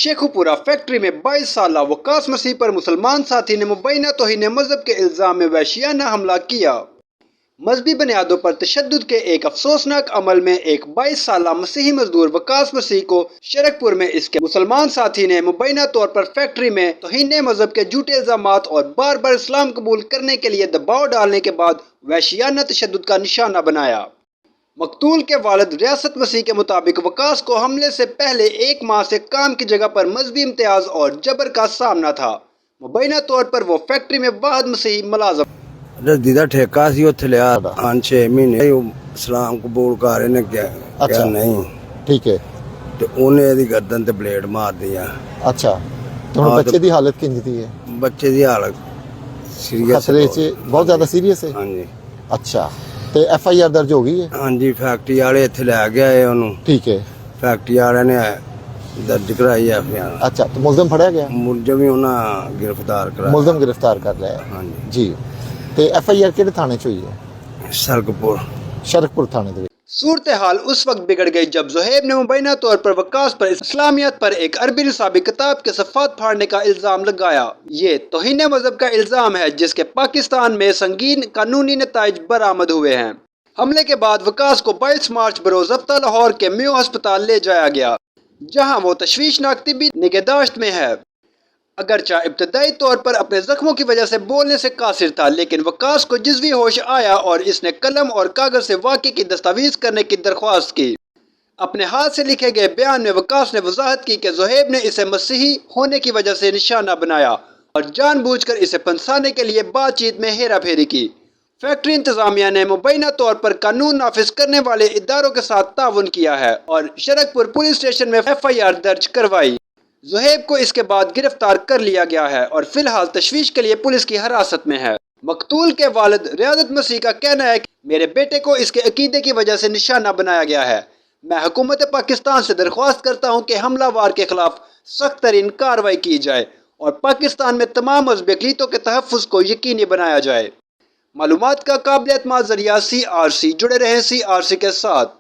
Sheikhupura factory में 22 साल वकास मसीह पर मुसलमान साथी ने मुबैना तौहीन मजहब के इल्जाम में वहशियाना हमला किया। मजहबी बुनियादों पर तशद्दुद के एक अफसोसनाक अमल में एक 22 साल मसीही मजदूर वकास मसीह को शरकपुर में इसके मुसलमान साथी ने मुबैना तौर पर फैक्ट्री में तौहीन मजहब के झूठे इल्जामात और बार बार इस्लाम कबूल करने के लिए दबाव डालने के बाद वहशियाना तशद्दुद का निशाना बनाया। मकतूल के वालिद रियासत मसीह के मुताबिक वकास को हमले से पहले 1 माह से काम की जगह पर मजहबी इम्तियाज और जबर का सामना था। मुबैना तौर पर वो फैक्ट्री में वाहिद मसीही मुलाजिम रजीदा ठेका सी उत्थे लिया 5-6 महीने इस्लाम कबूल कर रहे ने क्या नहीं ठीक है ते ओने दी गर्दन ते ब्लेड मार दिया। अच्छा तो हुण बच्चे दी हालत किंज दी है? बच्चे दी हालत सीरियस खतरे च बहुत ज्यादा सीरियस है। हाँ जी। अच्छा ਤੇ FIR ਦਰਜ ਹੋ ਗਈ ਹੈ? ਹਾਂਜੀ ਫੈਕਟਰੀ ਵਾਲੇ ਇੱਥੇ ਲੈ ਕੇ ਆਏ ਉਹਨੂੰ। ਠੀਕ ਹੈ ਫੈਕਟਰੀ ਵਾਲਿਆਂ ਨੇ ਦਰਜ ਕਰਾਈ ਹੈ FIR। ਅੱਛਾ ਤੇ ਮੁਲਜ਼ਮ ਫੜਿਆ ਗਿਆ? ਮੁਲਜ਼ਮ ਵੀ ਉਹਨਾਂ ਗ੍ਰਿਫਤਾਰ ਕਰਾਇਆ। ਮੁਲਜ਼ਮ गिरफ्तार कर लिया है। ਹਾਂਜੀ जी ਤੇ FIR ਕਿਹੜੇ ਥਾਣੇ ਚ ਹੋਈ ਹੈ? सरकपुर शरकपुर थाने ਦੇ। सूरत हाल उस वक्त बिगड़ गई जब ज़ुहैब ने मुबैना तौर पर वकास पर इस्लामियत पर एक अरबी निसाबी किताब के सफ़ात फाड़ने का इल्ज़ाम लगाया। ये तौहीन मज़हब का इल्ज़ाम है जिसके पाकिस्तान में संगीन कानूनी नताइज बरामद हुए हैं। हमले के बाद वकास को 22 मार्च बरोज़ब्ता लाहौर के मेयो अस्पताल ले जाया गया जहाँ वो तशवीशनाक तिब्बी निगहदाश्त में है। अगरचा इब्तदाई तौर पर अपने जख्मों की वजह से बोलने से कासिर था, लेकिन वकास को जिज़वी होश आया और इसने कलम और कागज से वाक़े की दस्तावेज करने की दरख्वास्त की। अपने हाथ से लिखे गए बयान में वकास ने वजाहत की कि ज़ुहैब ने इसे मसीही होने की वजह से निशाना बनाया और जानबूझकर इसे फंसाने के लिए बातचीत में हेरा फेरी की। फैक्ट्री इंतजामिया ने मुबैना तौर पर कानून नाफिज करने वाले इदारों के साथ ताउन किया है और शरकपुर पुलिस स्टेशन में FIR दर्ज करवाई। ज़ुहैब को इसके बाद गिरफ्तार कर लिया गया है और फिलहाल तशवीश के लिए पुलिस की हिरासत में है। मकतूल के वालिद रियासत मसीह का कहना है कि मेरे बेटे को इसके अकीदे की वजह से निशाना बनाया गया है। मैं हुकूमत पाकिस्तान से दरख्वास्त करता हूँ कि हमलावर के खिलाफ सख्त तरीन कार्रवाई की जाए और पाकिस्तान में तमाम मज़हबी अक़लीतों के तहफ़्फ़ुज़ को यकीनी बनाया जाए। मालूमात का काबिल एतमाद ज़रिया CRC। जुड़े रहें CRC के साथ।